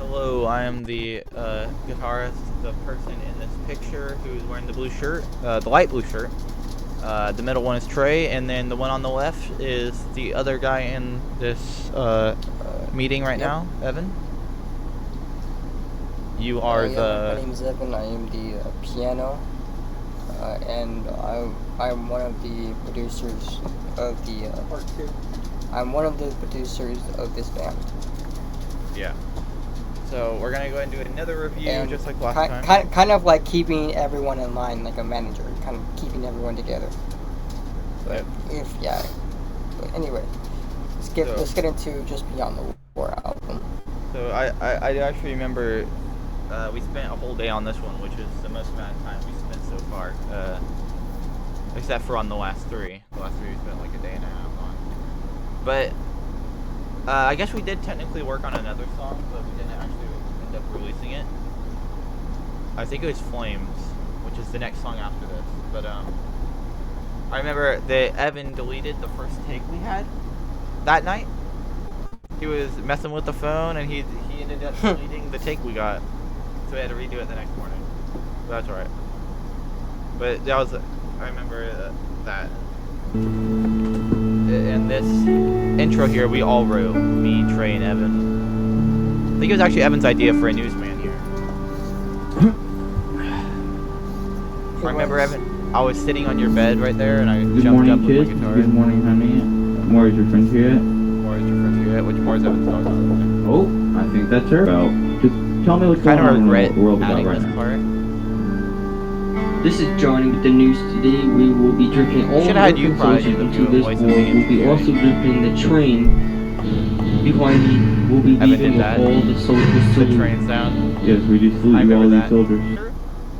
Hello, I am the guitarist, the person in this picture who's wearing the blue shirt, the light blue shirt. The middle one is Trey, and then the one on the left is the other guy in this meeting right now, Evan. You are My name is Evan. I am the piano, and I'm one of the producers of the part two. I'm one of the producers of this band. Yeah. So we're gonna go ahead and do another review, and just like last time. Kind of like keeping everyone in line, like a manager, kind of keeping everyone together. But But anyway, let's get into Just Beyond the War album. So I actually remember we spent a whole day on this one, which is the most amount of time we spent so far, except for on the last three. The last three we spent like a day and a half on. But I guess we did technically work on another song, but we didn't actually end up releasing it. I think it was Flames, which is the next song after this. But I remember that Evan deleted the first take we had that night. He was messing with the phone, and he ended up deleting the take we got, so we had to redo it the next morning. But that's alright. But that was, I remember that. And this intro here, we all wrote, me, Trey, and Evan. I think it was actually Evan's idea for a newsman here. I remember, Evan, I was sitting on your bed right there, and I jumped up with my guitar. Good morning, honey. More is your friend here yet? More is your friend here yet? Which more is Evan's dog on? Oh, I think that's her. Well, just tell me what's going on in the world about right now. This is Johnny with the news today. We will be drinking all the conclusion into this war. We'll be also drinking the train behind me. We'll be leaving with all the soldiers. The train sound? Yes, we just salute all these soldiers.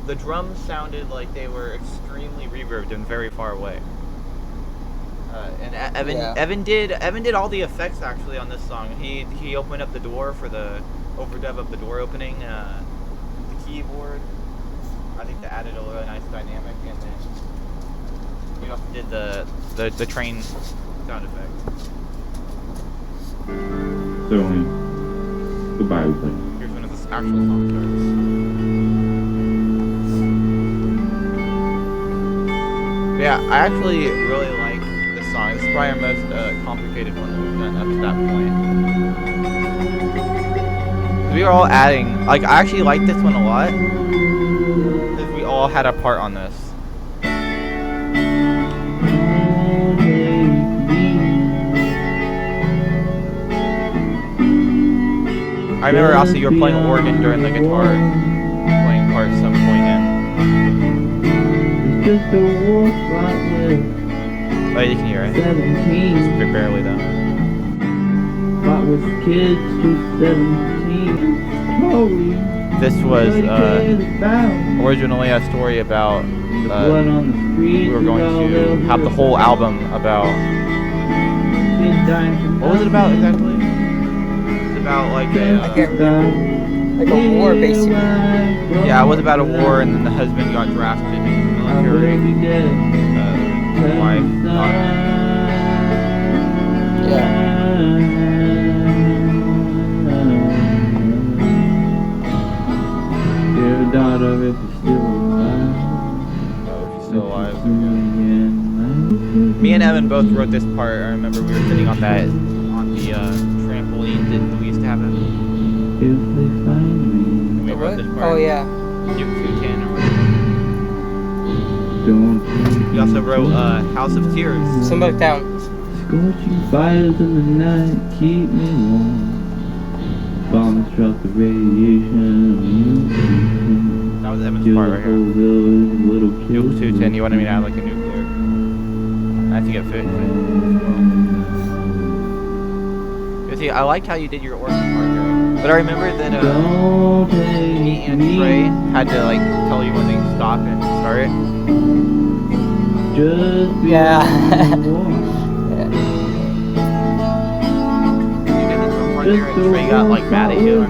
The drums sounded like they were extremely reverbed and very far away. And Evan did all the effects actually on this song. He opened up the door for the overdub of the door opening, the keyboard. I think that added a really nice dynamic, and then you also did the train sound effect. So, goodbye, everybody. Here's one of the actual song starts. Yeah, I actually really like this song. It's probably our most complicated one that we've done up to that point. We were all adding, like, I actually like this one a lot. We all had a part on this. I remember also you were playing organ during the guitar playing part at some point in. Oh, you can hear it. 17. Just barely though. Fought with kids to 17. This was originally a story about we were going to have the whole album about, what was it about exactly? It's about like a war basically. Yeah, it was about a war, and then the husband got drafted into the military. The wife, daughter. Yeah. Daughter, if you're still alive. Oh, if you're still alive. Me and Evan both wrote this part. I remember we were sitting on the trampoline that we used to have it. If they find me. And we wrote this part. Oh yeah. Duke 210 or whatever. Don't. We also wrote House of Tears. Symbolic Down. Scorching fires in the night keep me warm. Bombs drop the radiation. That was Evan's part right here. Duke 210, you wanted me to add like a nuclear. I think it fit. You see, I liked how you did your organ part here. But I remember that me and Trey had to like tell you when to stop and start. And Trey got like mad at you.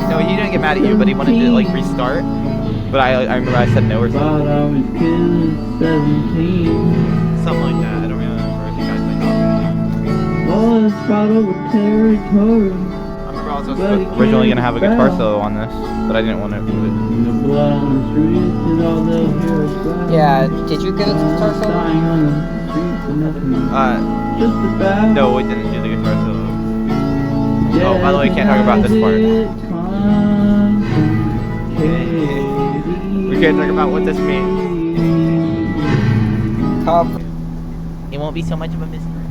No, he didn't get mad at you, but he wanted to like restart. But I remember I said no or something. Something like that. I don't remember if you guys like talking. Was fought over territory. I remember I was originally gonna have a guitar solo on this, but I didn't want to do it. The blood on the streets and all they'll hear is crying. Yeah, did you get a guitar solo? Dying on the streets and nothing. Just a bad. No, we didn't do the guitar solo. Oh, by the way, you can't talk about this part. We can't talk about what this means. It won't be so much of a mystery anymore.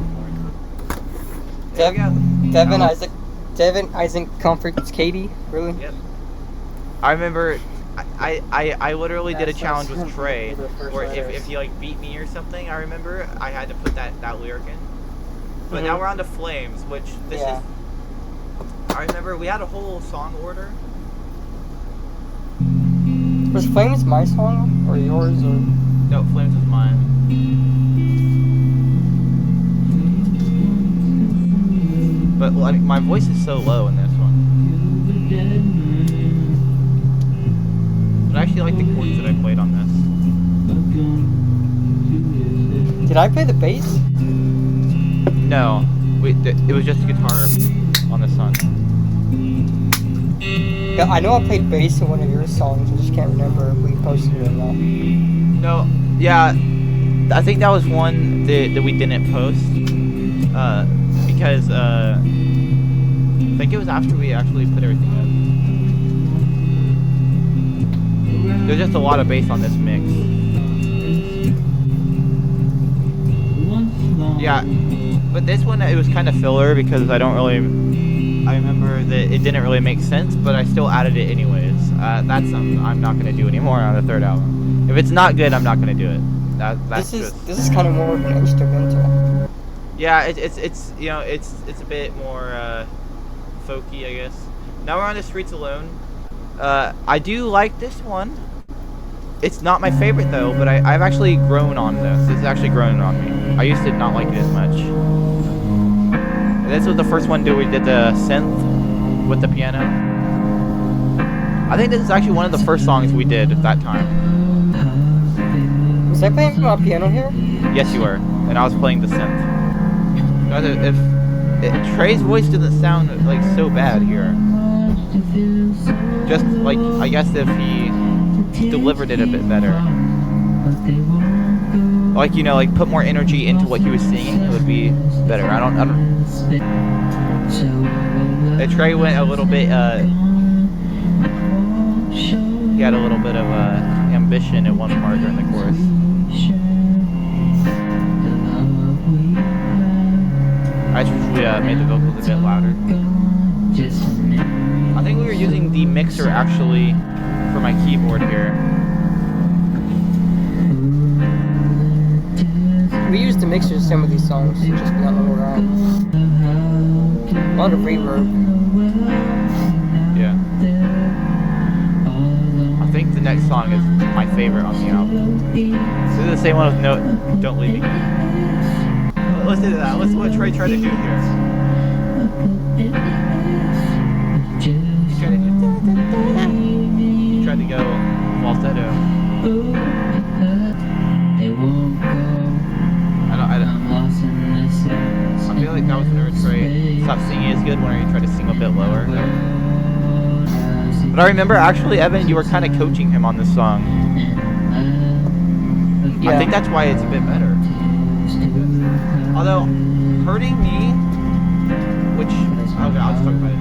Devin Isaac comforts Katie. Really? Yep. I remember, I literally did a challenge with Trey, where if he like beat me or something, I remember I had to put that lyric in. But now we're on to Flames, which this is. I remember we had a whole song order. Was Flames my song or yours or? No, Flames was mine. But like, my voice is so low in this one. But I actually like the chords that I played on this. Did I play the bass? No, it was just a guitar on this song. Yeah, I know I played bass in one of your songs. I just can't remember if we posted it or not. No, yeah, I think that was one that we didn't post. Because I think it was after we actually put everything in. There's just a lot of bass on this mix. Yeah, but this one it was kind of filler because I remember that it didn't really make sense, but I still added it anyways. That's something I'm not gonna do anymore on the third album. If it's not good, I'm not gonna do it. This is kind of more of an instrumental. Yeah, it's you know it's a bit more folky, I guess. Now we're on the Streets Alone. I do like this one. It's not my favorite though, but I've actually grown on this. It's actually grown on me. I used to not like it as much. This was the first one we did the synth with the piano. I think this is actually one of the first songs we did at that time. Was I playing my piano here? Yes, you were, and I was playing the synth. If Trey's voice doesn't sound like so bad here, just like I guess if he delivered it a bit better, like like put more energy into what he was singing, it would be better. I don't. Trey went a little bit. He had a little bit of ambition in one part during the chorus. I usually made the vocals a bit louder. I think we were using the mixer actually for my keyboard here. We used the mixer in some of these songs to just be on the lower end. A lot of reverb. Yeah. I think the next song is my favorite on the album. This is the same one with Don't Leave Me. Listen to that. Listen to what Trey tried to do here. He tried to go falsetto. I feel like that was whenever Trey stopped singing as good, whenever he tried to sing a bit lower. But I remember actually, Evan, you were kind of coaching him on this song. Yeah. I think that's why it's a bit better. Although, Hurting Me, which, okay, I'll just talk about it.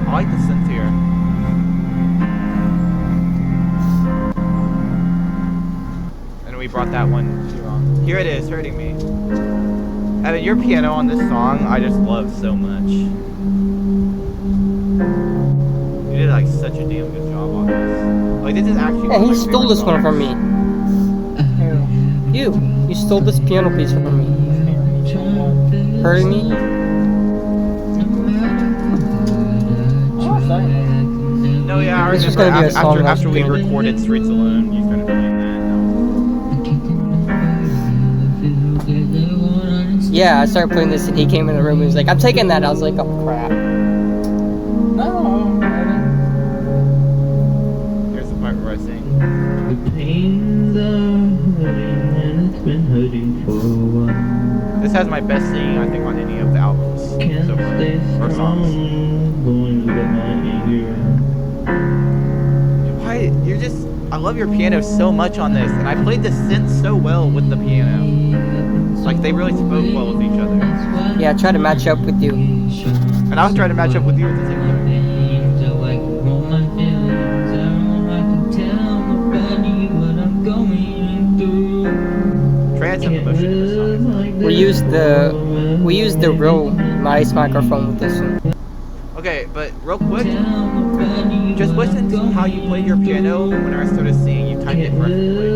I like the synth here. And we brought that one too wrong. Here it is, Hurting Me. Evan, your piano on this song, I just love so much. You did like such a damn good job on this. Like this is actually. Yeah, he stole this one from me. You stole this piano piece from me. Hurting Me? No, yeah, I remember after we recorded Streets Alone, you started playing that. Yeah, I started playing this and he came in the room and he was like, I'm taking that. I was like, oh crap. No. Here's the part where I sing. The pains are hurting and it's been hurting for a while. This has my best singing, I think, on any of the albums so far, or songs. Why? You're just... I love your piano so much on this, and I played the synth so well with the piano. Like, they really spoke well with each other. Yeah, try to match up with you. And I was trying to match up with you at the same time. Trey had some emotion in this song. We used the real nice microphone with this one. Okay, but real quick, just listen to how you play your piano when I started singing. You timed it perfectly.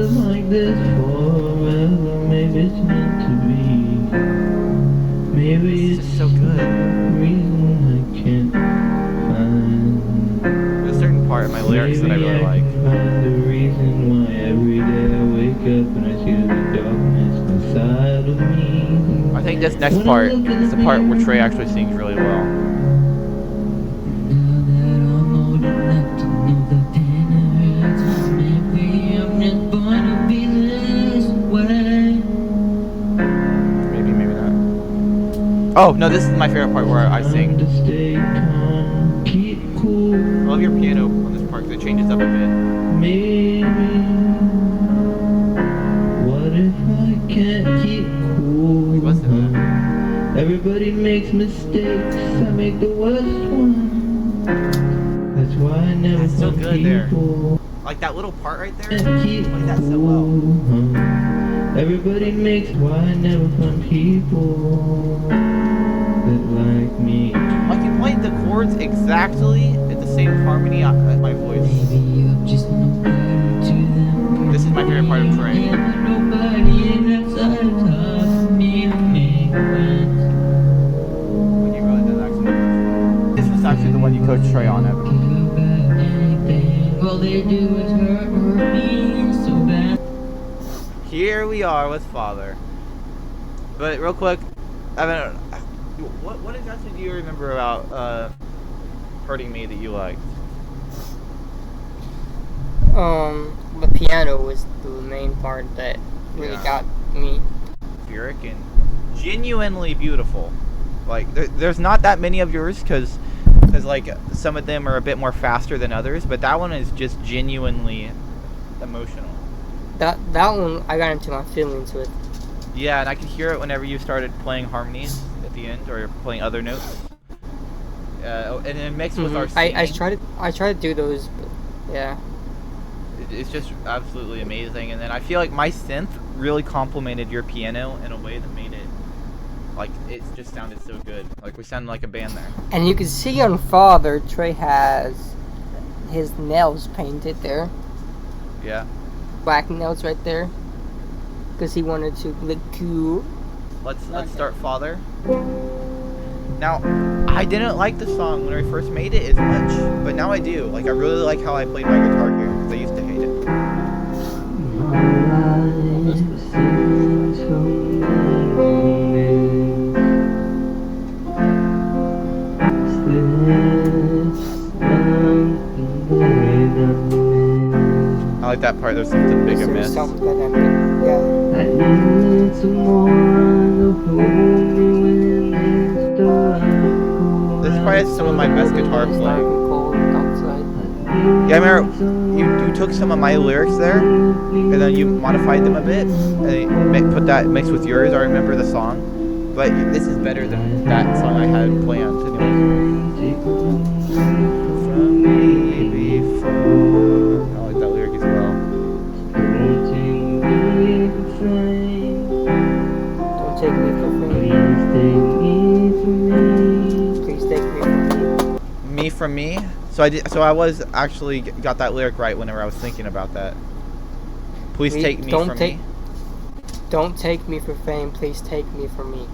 It's just so good. There's a certain part of my lyrics that I really like. I think this next part is the part where Trey actually sings really well. Maybe, maybe not. Oh, no, this is my favorite part where I sing. I love your piano on this part because it changes up a bit. Maybe, what if I can't keep cool? Like, listen to that. Everybody makes mistakes, I make the worst one. That's why I never That's so find good there. people Like that little part right there, that keep like that so well. cool. Everybody makes why I never find people that like me. Like you played the chords exactly at the same harmony as my voice. This is my favorite part of Trey. When you really did actually. This was actually the one you coached Trey on, Evan. Here we are with Father. But real quick, Evan, what exactly do you remember about Hurting Me that you liked? The piano was the main part that really got me. Lyric and genuinely beautiful. Like there's not that many of yours because like some of them are a bit more faster than others, but that one is just genuinely emotional. That one I got into my feelings with. Yeah, and I could hear it whenever you started playing harmonies at the end or playing other notes. And it mixed with our singing. I tried to do those, but yeah. It's just absolutely amazing, and then I feel like my synth really complemented your piano in a way that made it like it just sounded so good. Like we sounded like a band there. And you can see on Father, Trey has his nails painted there, Yeah. black nails right there, because he wanted to look cool. Let's start Father. Now, I didn't like the song when I first made it as much, but now I do. Like I really like how I played my guitar here because I used to hate it. I like that part. There's something big I missed. Yeah. I need someone to hold me when it's dark. This probably has some of my best guitar It's playing. cold outside. Yeah, I remember you took some of my lyrics there, and then you modified them a bit, and you put that mixed with yours. I remember the song, but this is better than that song I had planned. From me before. I like that lyric as well. Don't take me for free. Please take me for me. Me from me. So I was actually got that lyric right whenever I was thinking about that. Please take me from me. Don't take me for fame. Please take me from me.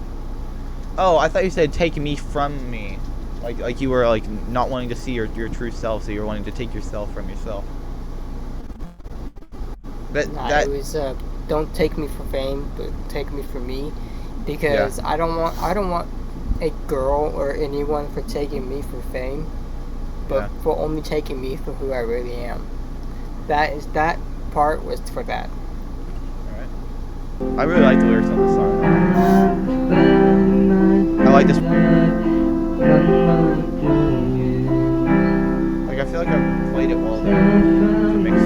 Oh, I thought you said take me from me. Like you were like not wanting to see your true self, so you were wanting to take yourself from yourself. But It was don't take me for fame, but take me for me, because I don't want a girl or anyone for taking me for fame, but for only taking me for who I really am. That part was for that. Alright. I really like the lyrics on this song. I like this. Like I feel like I've played it well there. To mix.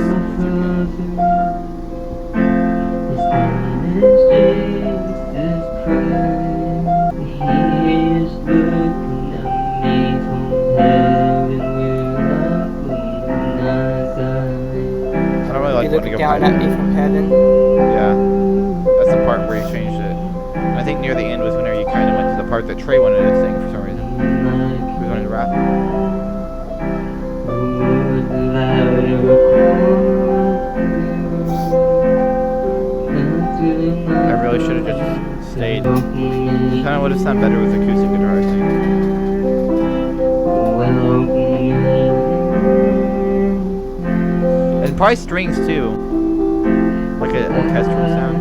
Looking down at me from heaven. Yeah, that's the part where he changed it. I think near the end was whenever you kind of went to the part that Trey wanted to sing for some reason. He wanted to rap. I really should have just stayed. Kind of would have sounded better with acoustic guitar, I think. And probably strings too, like an orchestral sound.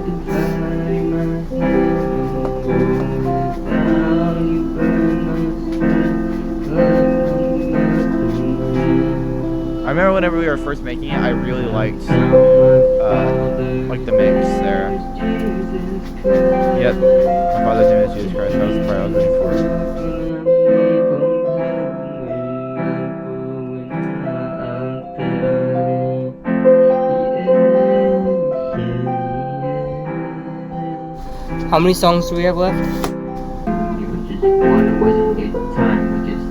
I remember whenever we were first making it, I really liked like the mix there. Yep, my father's name is Jesus Christ. That was the part I was waiting for. How many songs do we have left? Just one wasn't good time. We just.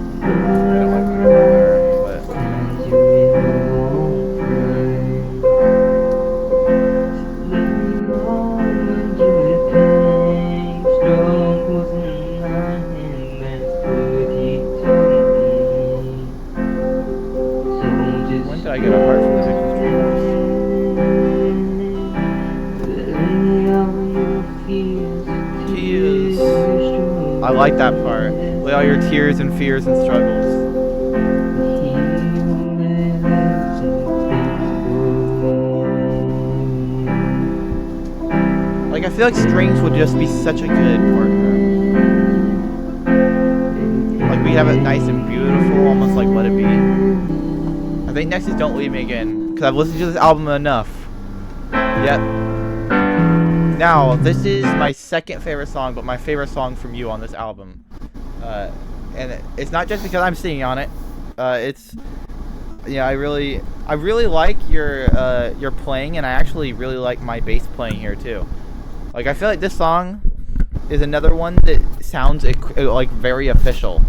When did I get a heart from the Victim Streamers? I like that part. With all your tears and fears and struggles. Like, I feel like strings would just be such a good partner. Like, we have it nice and beautiful, almost like Let It Be. I think next is Don't Leave Me Again, because I've listened to this album enough. Yep. Now, this is my second favorite song, but my favorite song from you on this album. And it's not just because I'm singing on it. It's, yeah, I really like your playing, and I actually really like my bass playing here too. Like, I feel like this song is another one that sounds like very official.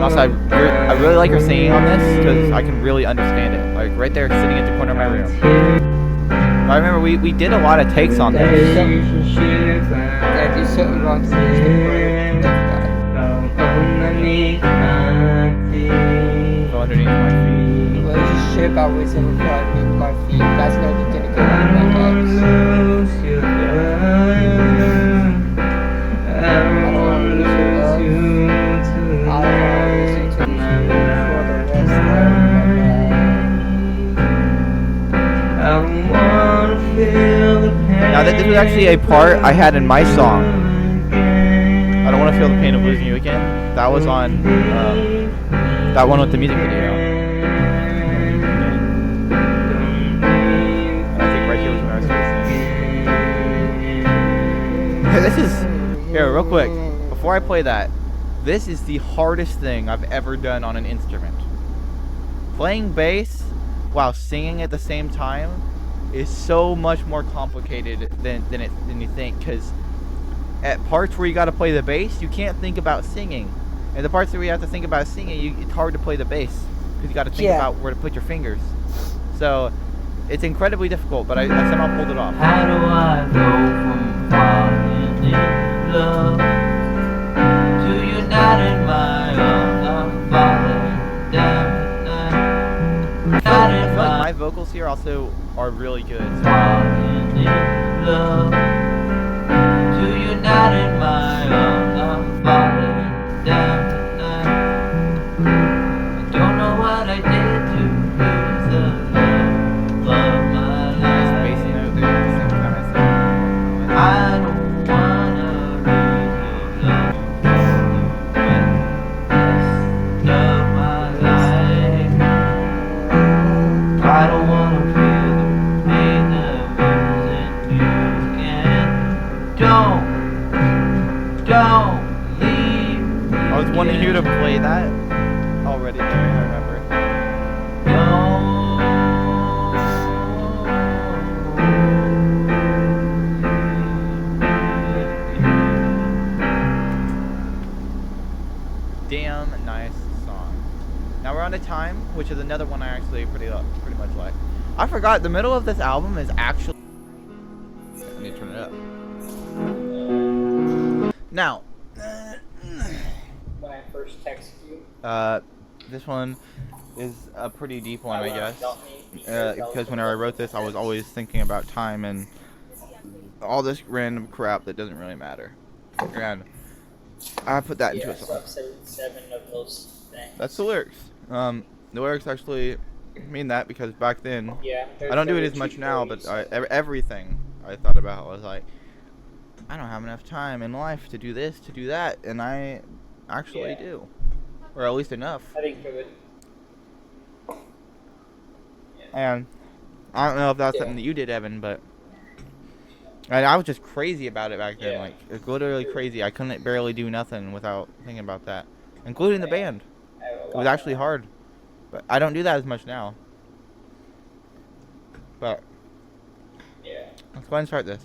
Also, I really like her singing on this because I can really understand it. Like right there, sitting at the corner of my room. I remember we did a lot of takes on this. There's something wrong with Go underneath my feet. Relationship always in underneath my feet. That's never gonna go on my legs. I don't want to lose your love. I don't want to listen to you for the rest of my life. Now this was actually a part I had in my song. I don't want to feel the pain of losing you again. That was on that one with the music video. And I think right here was when I was listening. This is here, real quick. Before I play that, this is the hardest thing I've ever done on an instrument. Playing bass while singing at the same time is so much more complicated than you think, because at parts where you got to play the bass, you can't think about singing, and the parts where you have to think about singing, it's hard to play the bass because you got to think about where to put your fingers. So it's incredibly difficult, but I somehow pulled it off. How do I go from falling in love to you not in my arms? I'm falling down. I feel like my vocals here also are really good. Falling in love to you not in my arms. I'm falling down. I don't know what I did to lose the love of my life. Spacing out there at the same time I sing. I don't wanna lose your love for the rest of my life. I don't wanna feel the pain was wanting you to play that already there, I remember. Damn nice song. Now we're on to Time, which is another one I actually pretty much like. I forgot the middle of this album is actually. Let me turn it up. Now. When I first texted you. This one is a pretty deep one, I guess. Because whenever I wrote this, I was always thinking about time and all this random crap that doesn't really matter. And I put that into a song. 7 of those things. That's the lyrics. The lyrics actually mean that because back then, yeah, I don't do it as much now, but everything I thought about was like, I don't have enough time in life to do this, to do that, and I actually do. Or at least enough. I think for the... And I don't know if that's something that you did, Evan, but and I was just crazy about it back then. Like, it's literally crazy. I couldn't barely do nothing without thinking about that, including the band. It was actually hard, but I don't do that as much now. But let's go ahead and start this.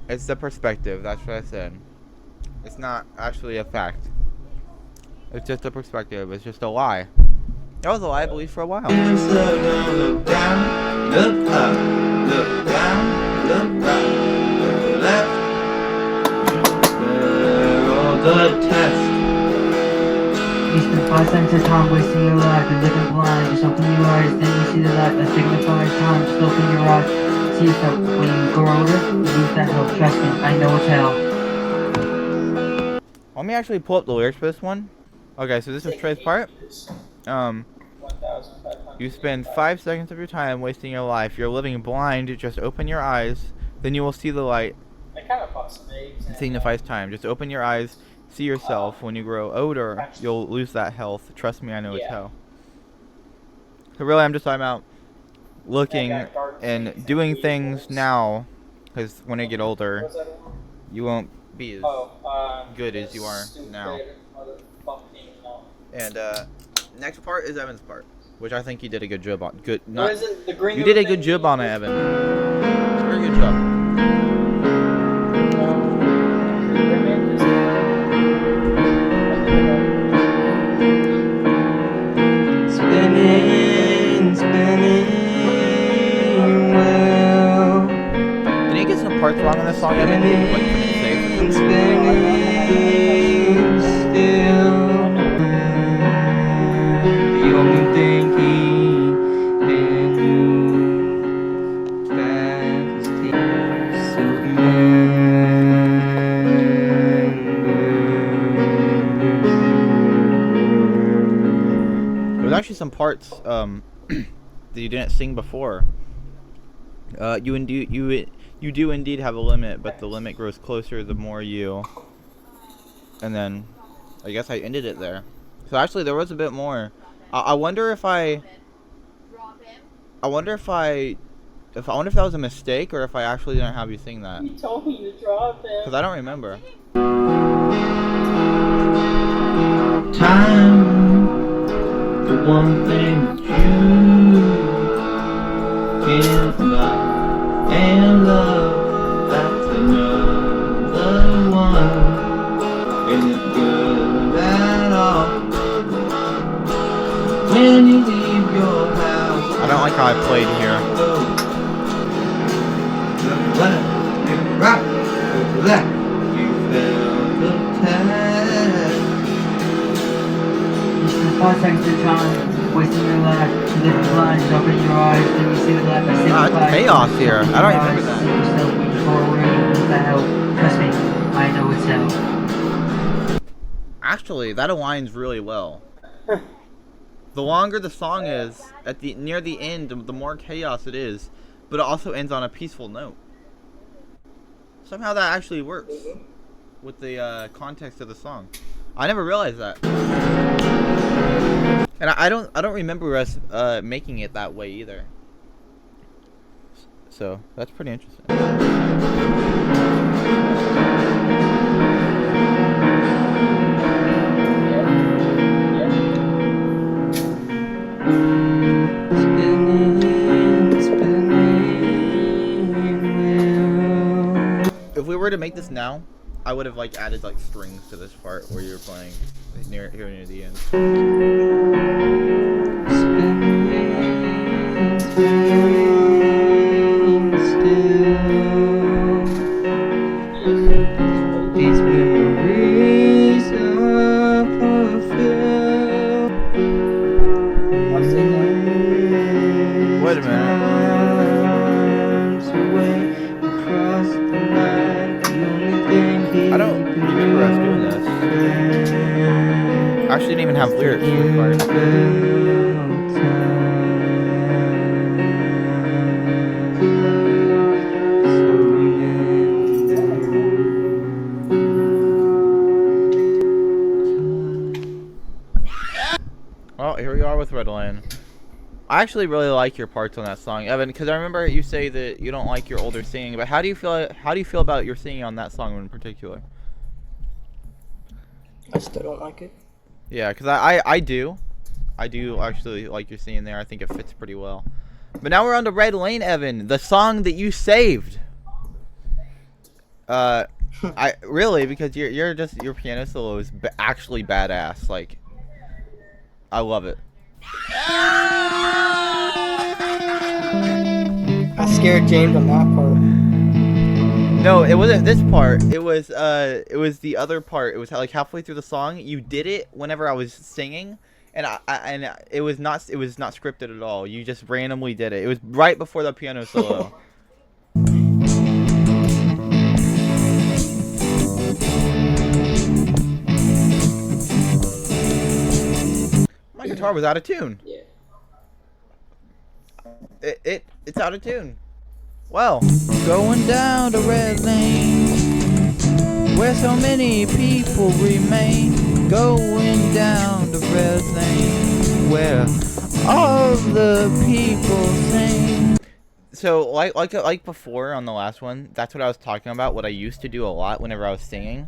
It's the perspective, that's what I said. It's not actually a fact. It's just a perspective, it's just a lie. That was a lie, I believe, for a while. Look down, look up, look down, look right, look left. All the tests. You spend 5 seconds of time wasting your life and living blind. Just open your eyes, then you see the light that signifies time. Just open your eyes, see yourself. When you grow older, you lose that hope. Trust me, I know it's hell. Let me actually pull up the lyrics for this one. Okay, so this is Trey's part. You spend 5 seconds of your time wasting your life. You're living blind. Just open your eyes, then you will see the light. I kind of bought some eggs. It signifies time. Just open your eyes, see yourself. When you grow older, you'll lose that health. Trust me, I know it's hell. So really, I'm just talking about looking and doing things now, because when you get older, you won't be as good as you are now. And next part is Evan's part, which I think you did a good job on. Good, not. You did a good job on it, Evan. Very good job. Parts wrong in this song, Evan? Like, There's actually some parts that you didn't sing before. You do indeed have a limit, but the limit grows closer the more you... And then, I guess I ended it there. So actually, there was a bit more. I wonder if I wonder if that was a mistake, or if I actually didn't have you sing that. You told me to drop it. Because I don't remember. Time, the one thing that you can't buy. And love, that's another one. Isn't good at all. When you leave your house, I don't like how I played here. Look left, look right, look left. You failed the test. You spend 5 seconds of time wasting your life, living blind. Just open your eyes, then you see the light that signifies. It's chaos here. I don't even remember that. See yourself when you grow older, you lose that hope. Trust me, I know it's hell. Actually, that aligns really well. The longer the song is, near the end, the more chaos it is, but it also ends on a peaceful note. Somehow that actually works with the context of the song. I never realized that, and I don't remember us making it that way either. So that's pretty interesting. If we were to make this now, I would have like added like strings to this part where you're playing near the end. These memories are fulfilled. Wait a minute. I don't remember us doing this. I actually didn't even have lyrics for this part. Well, here we are with Redline. I actually really like your parts on that song, Evan, because I remember you say that you don't like your older singing, but how do you feel about your singing on that song in particular? I still don't like it. Yeah, because I do actually like your singing there. I think it fits pretty well. But now we're on to Red Lane, Evan, the song that you saved. I really, because your piano solo is actually badass. Like, I love it. I scared James on that part. No, it wasn't this part. It was the other part. It was like halfway through the song. You did it whenever I was singing, and it was not scripted at all. You just randomly did it. It was right before the piano solo. My guitar was out of tune. Yeah. It's out of tune. Well, going down the red lane, where so many people remain. Going down the red lane, where all the people sing. So, like before on the last one, that's what I was talking about. What I used to do a lot whenever I was singing.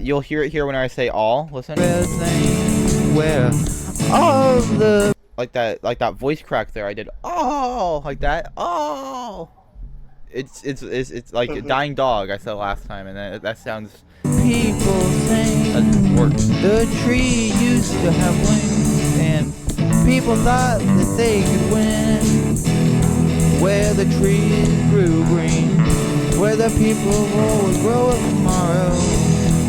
You'll hear it here when I say all. Listen. Red lane, where all the like that voice crack there. I did oh like that. Oh, it's like a dying dog. I said last time, and that sounds. People sing. That works. The tree used to have wings, and people thought that they could win. Where the trees grew green, where the people will grow up tomorrow.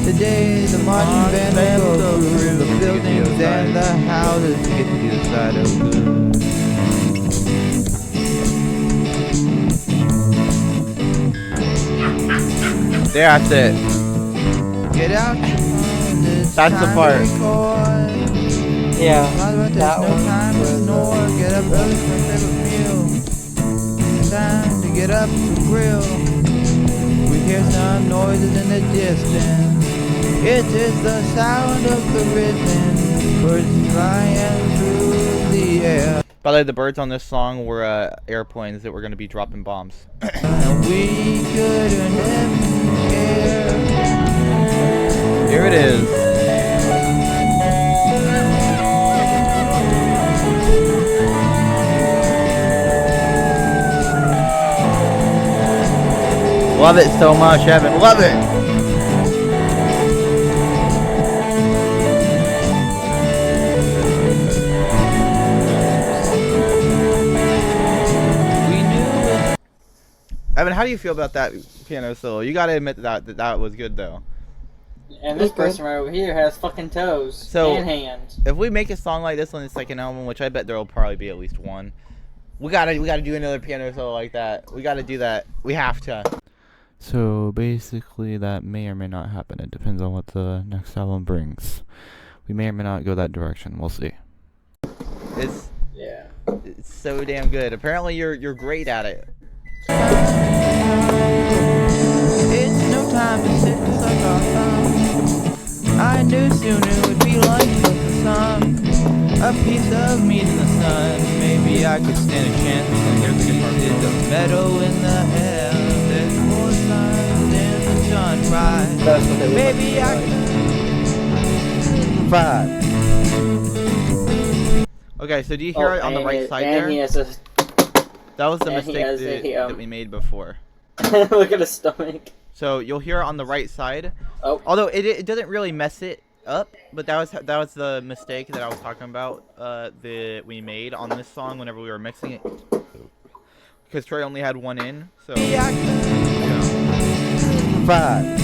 Today the modern vandals go through the buildings and the houses to get to the side of good. There, that's it. Get out. That's the part. Yeah, There's that no one. time to snore. Get up early for a favorite meal. Time to get up to grill. We hear some noises in the distance. It is the sound of the risen birds flying through the air. By the way, the birds on this song were airplanes that were going to be dropping bombs. And we couldn't care. Here it is. Love it so much, Evan. Love it. Evan, how do you feel about that piano solo? You gotta admit that was good though. And this person right over here has fucking toes and hands. If we make a song like this on the second album, which I bet there will probably be at least one, we gotta do another piano solo like that. We gotta do that. We have to. So basically that may or may not happen. It depends on what the next album brings. We may or may not go that direction. We'll see. It's Yeah. it's so damn good. Apparently you're great at it. It's no time to sit and suck our thumb. I knew soon it would be like the sun. A piece of meat in the sun. Maybe I could stand a chance. And there's a guitar. There's a meadow in the air. There's more sun in the sunrise. That's what they look Maybe like. I Okay, so do you hear it on the right side there? And he has a That was the and he mistake has that we made before. look at his stomach. So you'll hear it on the right side. Oh. Although it doesn't really mess it up, but that was the mistake that I was talking about that we made on this song whenever we were mixing it. Because Troy only had one in, so. Yeah. 5.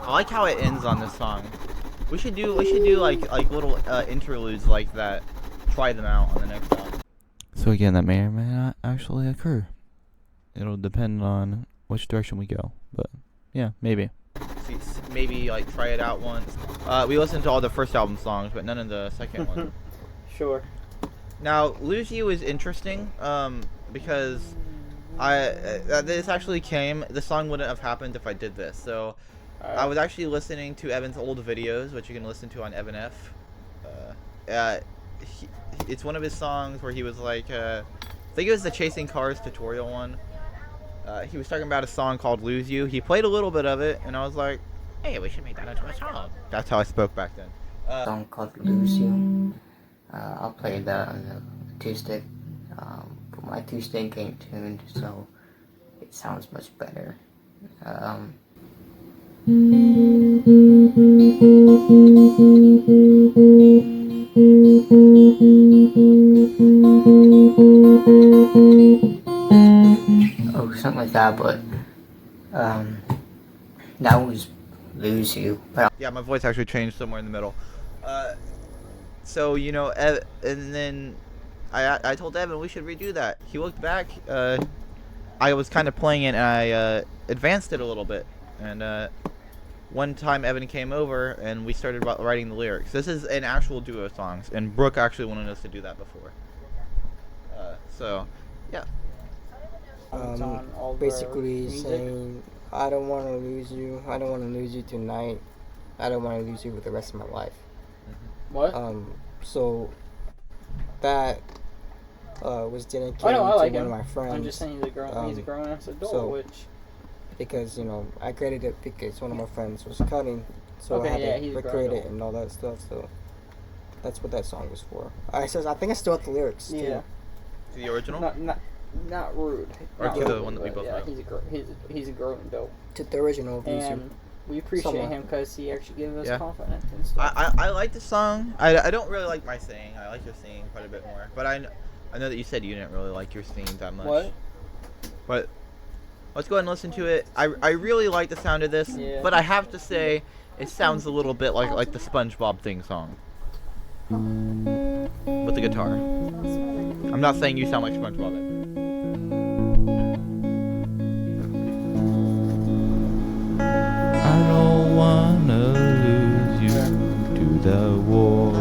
I like how it ends on this song. We should do like little interludes like that. Try them out on the next album. So again, that may or may not actually occur. It'll depend on which direction we go. But yeah, maybe. See, maybe like try it out once. We listened to all the first album songs, but none of the second one. Sure. Now, Lose You is interesting because this actually came. The song wouldn't have happened if I did this. So I was actually listening to Evan's old videos, which you can listen to on Evan F. It's one of his songs where he was like, I think it was the Chasing Cars tutorial one. He was talking about a song called Lose You. He played a little bit of it, and I was like, hey, we should make that into a song. That's how I spoke back then. Song called Lose You. I'll play that on the 2-stick. But my 2-stick ain't tuned, so it sounds much better. Oh, something like that, but that was Lose You. But Yeah, my voice actually changed somewhere in the middle. So, you know, and then I told Evan we should redo that. He looked back. I was kind of playing it, and I advanced it a little bit. And one time Evan came over, and we started writing the lyrics. This is an actual duo song, and Brooke actually wanted us to do that before. So, yeah. Basically saying, I don't want to lose you. I don't want to lose you tonight. I don't want to lose you with the rest of my life. What? So that was dedicated I like to him. one of my friends. I'm just saying he's a grown ass adult, so- which because I created it because one of my friends was cutting, so Okay, I had yeah, to he's a recreate grown it and all that stuff. So that's what that song was for. I think I still have the lyrics. yeah, Too. The original? not rude. Or Not to the rude, one that we but both yeah, know. he's a grown adult, To the original Lose You. and we appreciate Somewhat. him because he actually gives us Yeah. confidence and stuff. I like the song. I don't really like my singing. I like your singing quite a bit more. But I know that you said you didn't really like your singing that much. What? But let's go ahead and listen to it. I really like the sound of this, Yeah. but I have to say it sounds a little bit like the SpongeBob theme song with the guitar. I'm not saying you sound like SpongeBob. I don't wanna lose you to the war.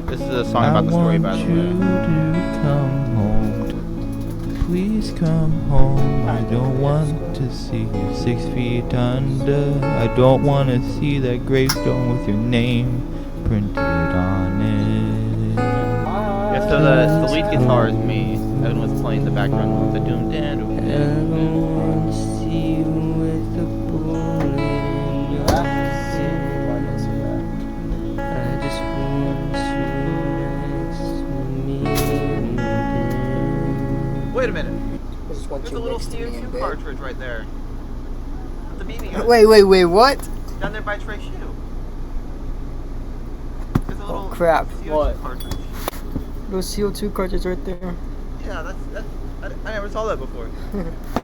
This is a song about the story, by the way. Come home, please come home. I don't want to see you 6 feet under. I don't want to see that gravestone with your name printed on it. Yeah, so the lead guitar is me, Evan was playing the background with the doom dan. I don't want to see you with a bullet in your head. I just want you next to me in bed. Wait a minute. I just want There's you a little next to me in CO2 bed. cartridge right there. The BB gun. Wait, what? Down there by Trey Shoe. There's a little crap. CO2 What? cartridge. Little CO2 cartridge right there. Yeah, that's I never saw that before.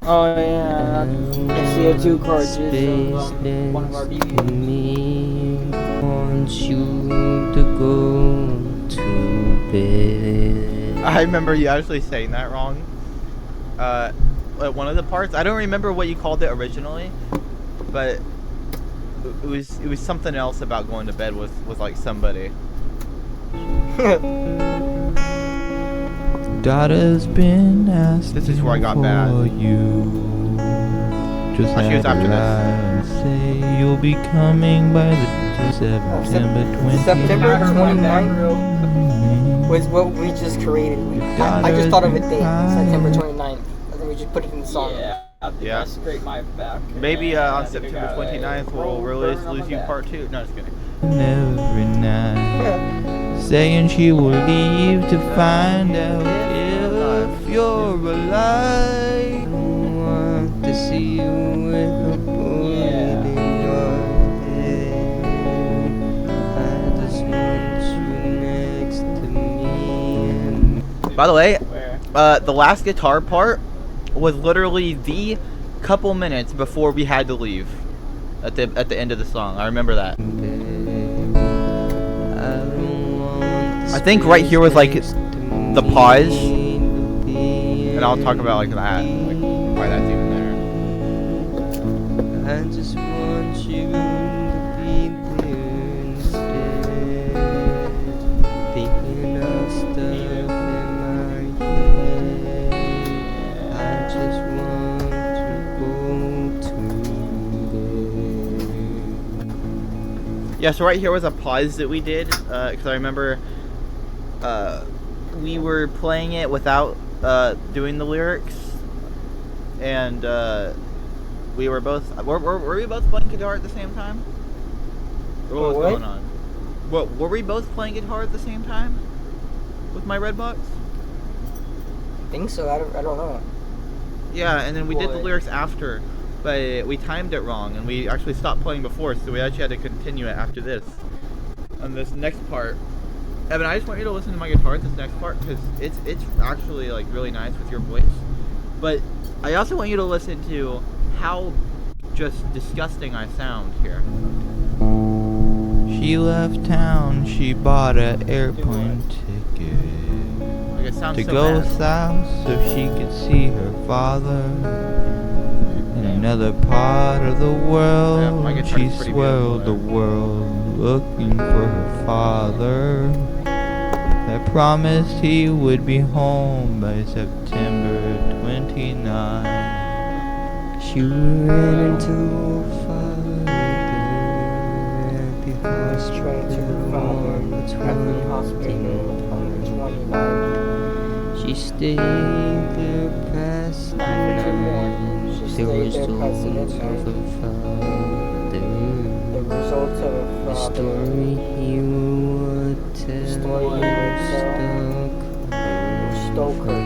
Oh yeah, the CO2 cartridge of one of our BBs. Me want you to go to bed. I remember you actually saying that wrong. At one of the parts, I don't remember what you called it originally, but it was something else about going to bed with like somebody. Daughter's been asked. This is where I got bad. for you. Just She was have after her this. eyes say you'll be coming by the September 29th. September 29th was what we just created. I just thought of it then, September 29th. I think we just put it in the song. Yeah. Maybe on September 29th we'll release Lose You Part 2. No, just kidding. Every night, saying she will leave to find out if you're alive. I want to see you with a bullet in your head. I just want you next to me. By the way, the last guitar part was literally the couple minutes before we had to leave at the end of the song. I remember that. I think right here was like the pause, and I'll talk about like that, like why that's even there. I just want you to be there instead. Thinking of stuff in my head. I just want to go to bed. Yeah, so right here was a pause that we did, because I remember we were playing it without doing the lyrics, and we were both were we both playing guitar at the same time? Or what was going on? What, were we both playing guitar at the same time with my Redbox? I think so. I don't know. Yeah, and then we did the lyrics after, but we timed it wrong, and we actually stopped playing before, so we actually had to continue it after this. On this next part, Evan, I just want you to listen to my guitar at this next part, because it's actually like really nice with your voice. But I also want you to listen to how just disgusting I sound here. She left town, she bought an airplane ticket Like it sounds to so go bad. south so she could see her father. In another part of the Yeah, my world, guitar's she pretty swirled the beautiful, world looking for her father. That promised he would be home by September 29th. She ran into her father before Trying to perform at the hospital on the 29th. She stayed there past the night. She The stayed there results past of midnight. her father. The results of The a father. story he would tell. Story he would tell. Stoker.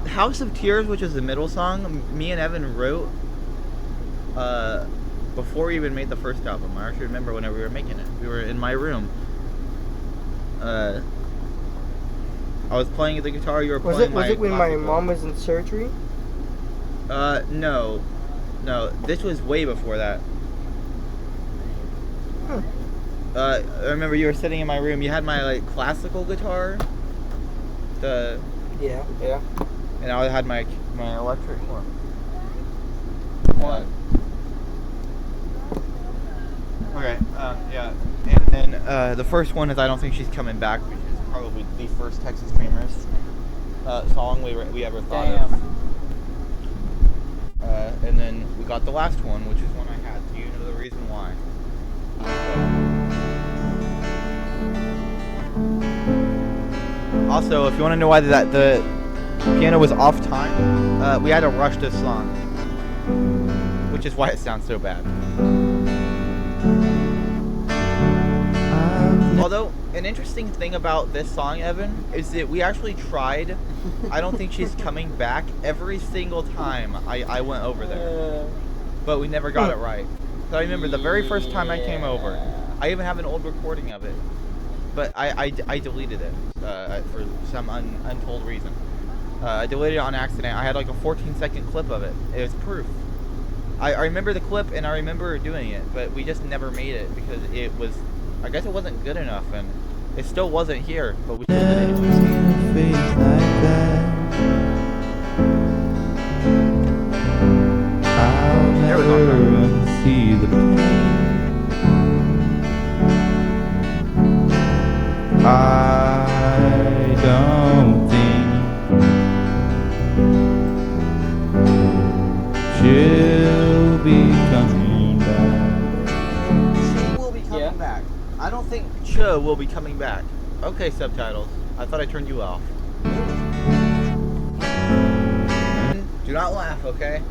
House of Tears, which is the middle song, me and Evan wrote before we even made the first album. I actually remember whenever we were making it. We were in my room. I was playing the guitar, you were playing Was it when my classical. mom was in surgery? No. No, this was way before that. Huh. I remember you were sitting in my room, you had my like classical guitar. Yeah. And I had my electric one. What? Okay, yeah. And then the first one is I Don't Think She's Coming Back, which is probably the first Texas Dreamers song we ever thought of. And then we got the last one, which is one I had. Do you know the reason why? Also, if you want to know why the piano was off time, we had to rush this song, which is why it sounds so bad. Although, an interesting thing about this song, Evan, is that we actually tried. I don't think she's coming back every single time I went over there. But we never got it right. So I remember the very first time I came over, I even have an old recording of it. But I deleted it for some untold reason. I deleted it on accident. I had like a 14-second clip of it. It was proof. I remember the clip and I remember doing it, but we just never made it because it was, I guess it wasn't good enough, and it still wasn't here, but we still did it anyways. There was on see the pain. I don't think she'll be coming back. She will be coming back. I don't think Cho will be coming back. Okay, subtitles. I thought I turned you off. Do not laugh, okay?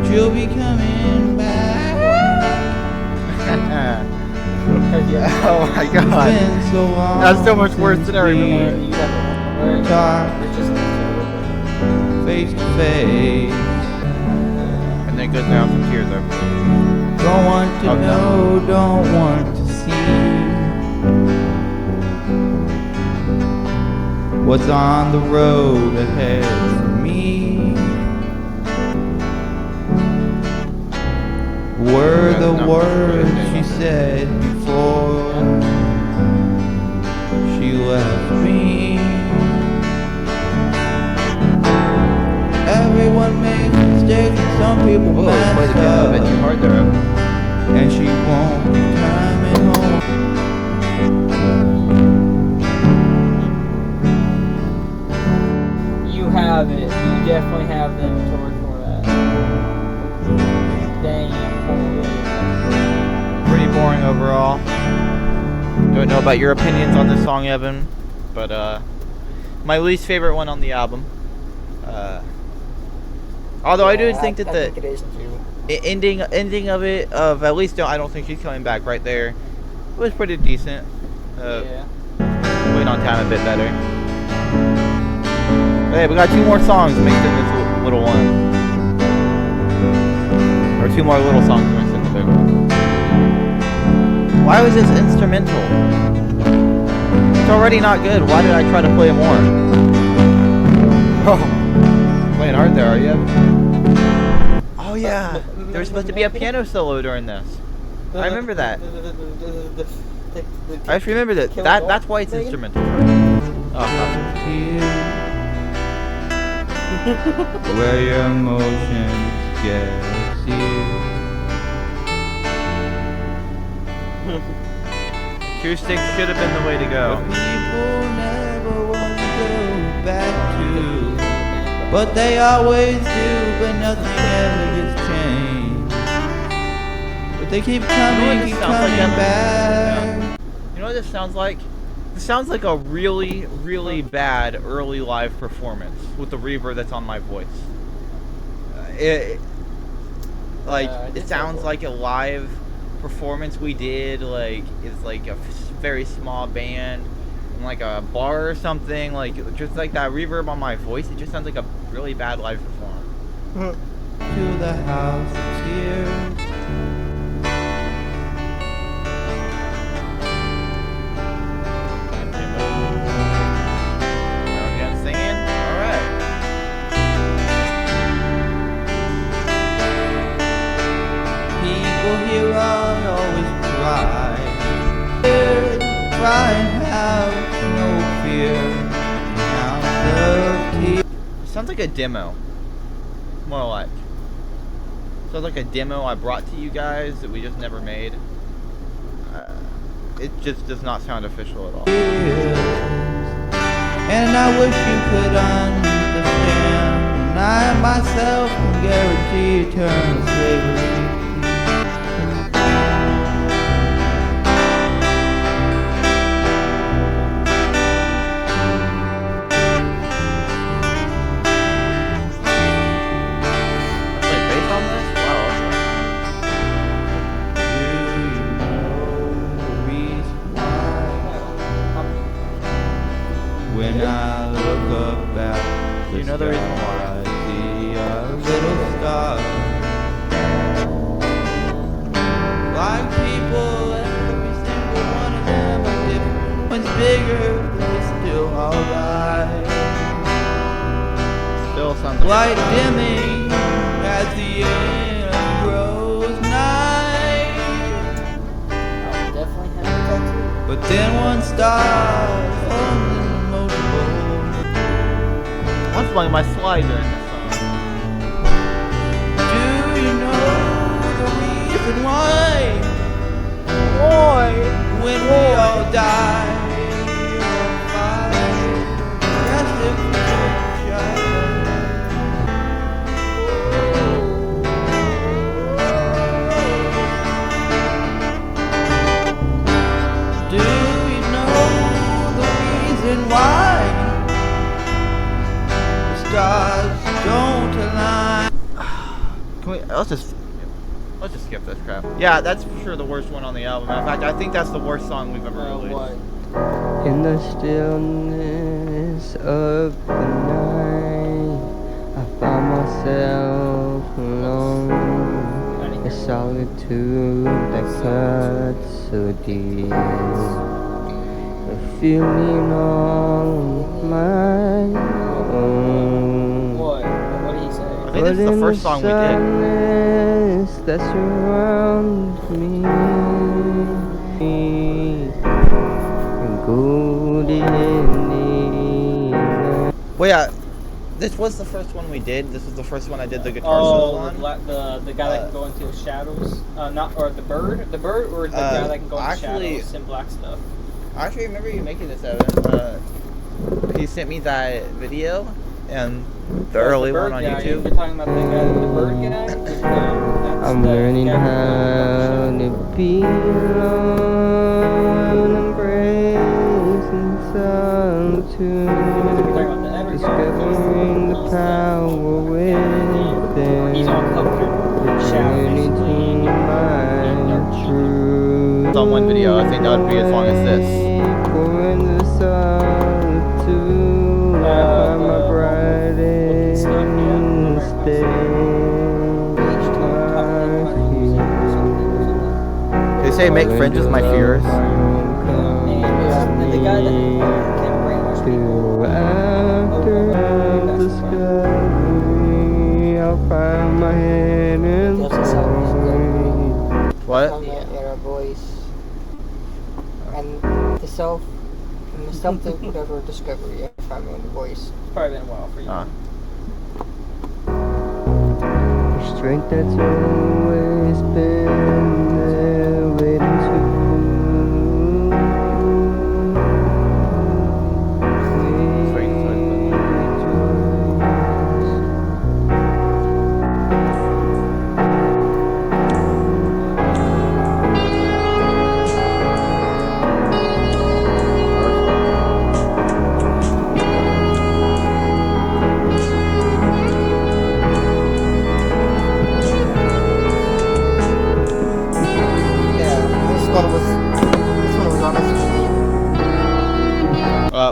She'll be coming back. Oh my god. So that's so much worse than I remember. Talk face to face. And then goes down some tears over. Don't want to know, don't want to see what's on the road ahead for me. Were the words she said before she left me. Everyone makes mistakes and some people mess up. And she won't be coming home. You have it. You definitely have the inventory for that. Dang. Pretty boring overall. Don't know about your opinions on this song, Evan, but my least favorite one on the album. Although I do think that I think it is too. ending of it, of at least I don't think she's coming back right there, was pretty decent. Wait on time a bit better. Hey, we got 2 more songs mixed in this little one. Or 2 more little songs mixed in the big one. Why was this instrumental? It's already not good. Why did I try to play more? Oh, playing hard there, are you? Oh yeah, there was supposed to be a piano solo during this. I remember that. I just remember that. That's why it's instrumental. Where your emotions get you. Acoustic should have been the way to go. People never want to go back to, but they always do, but nothing ever gets changed. But they keep coming, back. You know what this sounds like? This sounds like a really, really bad early live performance with the reverb that's on my voice. It sounds like a live performance we did, like it's like a very small band in like a bar or something, like just like that reverb on my voice. It just sounds like a really bad live performance. To the house of tears. Here I always cry and have no fear. Sounds like a demo. More like. Sounds like a demo I brought to you guys that we just never made. It just does not sound official at all. And I wish you could understand. And I myself can guarantee eternal slavery. When I look up at the You know the reason sky, I see a little star. Like people, every single one of them are different. One's bigger, but it's still alright. Still sounds like Light dimming as the end grows night. I'll definitely have a tattoo. But then one star falls in the motorboat. Once my slides are in this song. Do you know the reason why? Boy! When we all die, you'll find rest in picture. Do you know the reason why the stars don't align? Can we, let's just skip this crap. Yeah, that's for sure the worst one on the album. In fact, I think that's the worst song we've ever released. In the stillness of the night, I found myself alone. A solitude that cuts so deep. A feeling on my own. What did he say? I think this is the first song we did. That surrounds me, Well, yeah, this was the first one we did. This was the first one I did the guitar solo on. The guy that can go into the shadows, the bird, or the guy that can go into shadows and black stuff. I actually remember you making this, Evan. He sent me that video and the early one on YouTube. You're talking about the guy, the bird guy. I'm learning how to be alone, embracing solitude, discovering the power within, He's on journey to my truth. It's on one video. I think that would be as long as this. For in the solitude, I find my brightest day. They say make friends with my fears. And the guy that can brainwash people. After discovery, I'll find my head in What? The inner voice. And the self whatever discovery I find my inner voice. It's probably been a while for you. the strength that's always been there waiting to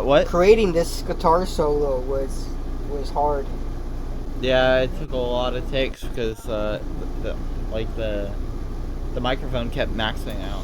What? Creating this guitar solo was hard. Yeah, it took a lot of takes because the microphone kept maxing out.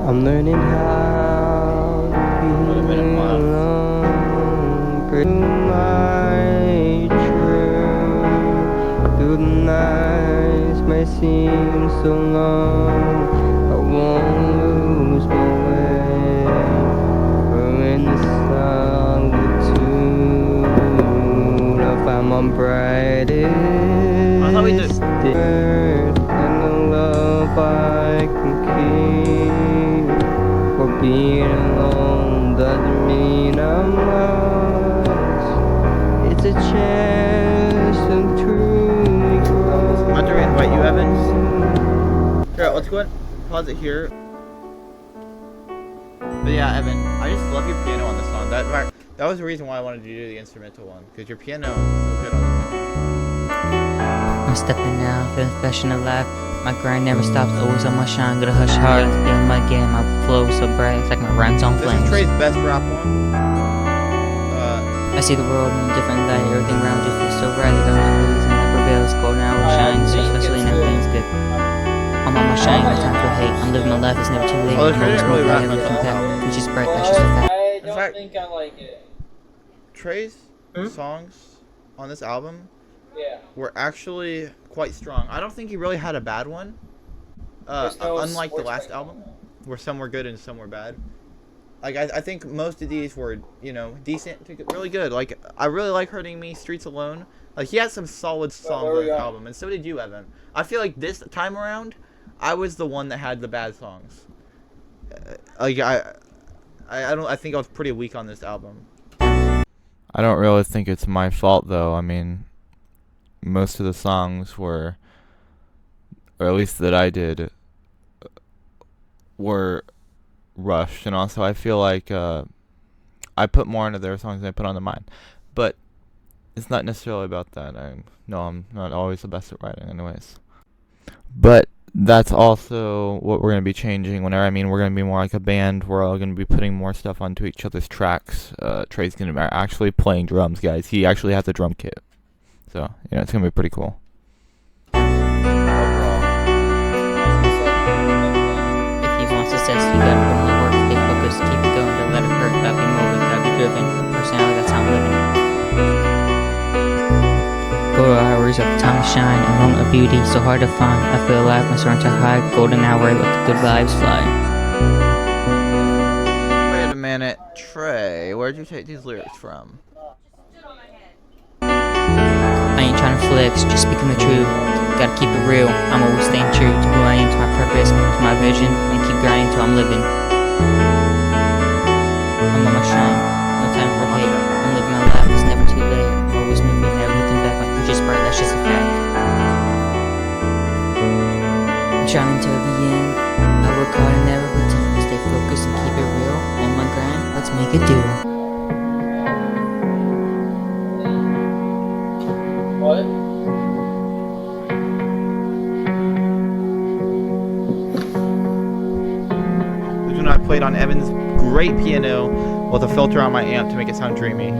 I'm learning how to be alone, through my truth. Through the nights may seem so long, I won't lose my way. For in the solitude, I find my brightest day, and the love I can keep. For being alone doesn't mean I'm lost. pause it here. But yeah, Evan, I just love your piano on this song. That was the reason why I wanted to do the instrumental one, because your piano is so good on this song. I'm stepping now, feeling fresh and alive. My grind never stops, always on my shine. Gotta hush hard, in my game, my flow so bright, it's like my rhymes on flames. This is Trey's best rap one. I see the world in a different light, everything around you feels so right. The darkness fades and it prevails, golden hour shines, especially and everything's good. I'm on my shine, no time for hate. I'm living my life, it's never too late. Oh, Trey didn't really rap never much on come this back. album. It's just bright, that's just a fact. I don't think I like it. Trey's songs on this album Yeah. were actually quite strong. I don't think he really had a bad one. Unlike the last album, where some were good and some were bad. Like, I think most of these were, you know, decent to really good. Like, I really like Hurting Me, Streets Alone. Like, he had some solid songs on this album, and so did you, Evan. I feel like this time around, I was the one that had the bad songs. Like, I think I was pretty weak on this album. I don't really think it's my fault, though. I mean, most of the songs were, or at least that I did, were rushed, and also I feel like I put more into their songs than I put onto mine. But it's not necessarily about that. I'm not always the best at writing anyways. But that's also what we're going to be changing whenever. I mean, we're going to be more like a band. We're all going to be putting more stuff onto each other's tracks. Trey's going to be actually playing drums, guys. He actually has a drum kit. So, yeah, it's going to be pretty cool. Success, you gotta put in the work, stay focused, keep it going, don't let it hurt, gotta be moving, gotta be driven, personality, that's how I'm living. Go to hours of time to shine, a moment of beauty, so hard to find, I feel alive, my soaring to high, golden hour, let the good vibes fly. Wait a minute, Trey, where'd you take these lyrics from? I ain't trying to flex, just speaking the truth. Gotta keep it real, I'm always staying true to who I am, to my purpose, to my vision, and keep grinding till I'm living. I'm on my shine, no time for hate. I'm living my life, it's never too late. I'm always moving, never looking back, my future's bright, that's just a fact. I'm trying till the end, I work hard and never pretend. Stay focused and keep it real, on my grind, let's make it do. What? I played on Evan's great piano with a filter on my amp to make it sound dreamy.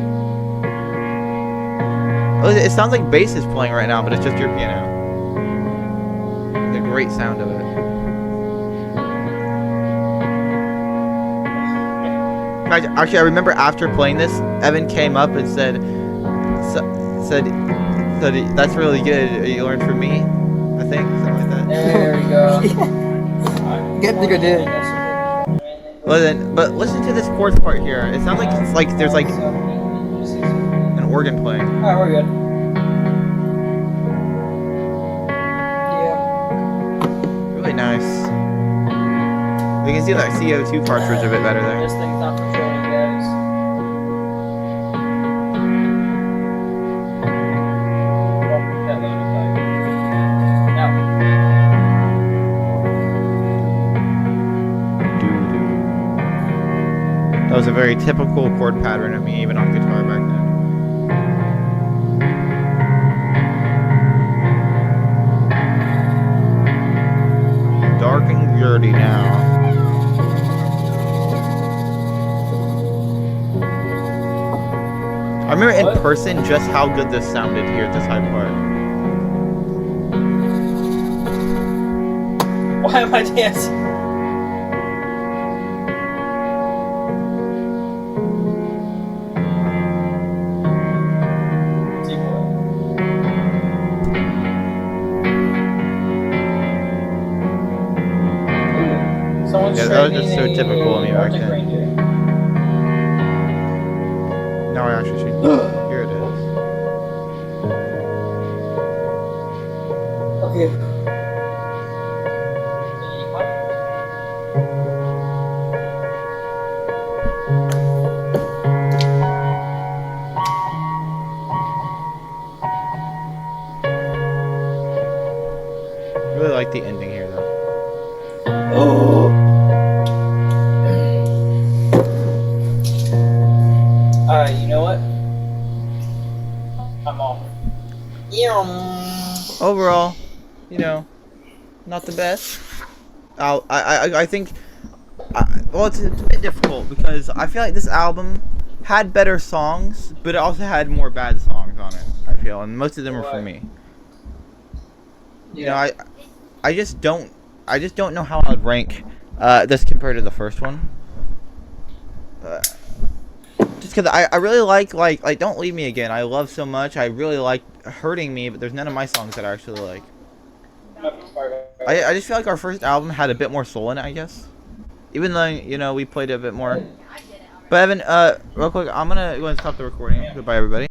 It sounds like bass is playing right now, but it's just your piano. The great sound of it. Actually, I remember after playing this, Evan came up and said, "That's really good. You learned from me, I think, something like that." There we go. Good thing I did. But listen to this chorus part here. It sounds like it's like there's like an organ playing. Alright, we're good. Yeah. Really nice. We can see that CO2 cartridge a bit better there. This thing's not for showing, guys. That was a very typical chord pattern of me, even on guitar back then. Dark and dirty now. I remember in person just how good this sounded here at this high part. Why am I dancing? Yeah, that was just so typical of me back then. Now I actually should. Here it is. Okay. I really like the ending here, though. Oh. You know what? I'm off. Overall, you know, not the best. I think, well, it's a bit difficult because I feel like this album had better songs, but it also had more bad songs on it. I feel, and most of them were for me. You know, I just don't know how I'd rank this compared to the first one. Just because I really like Don't Leave Me Again. I love so much. I really like Hurting Me, but there's none of my songs that I actually like. I just feel like our first album had a bit more soul in it, I guess. Even though, you know, we played it a bit more. But Evan, real quick, I'm gonna go and stop the recording. Goodbye, everybody.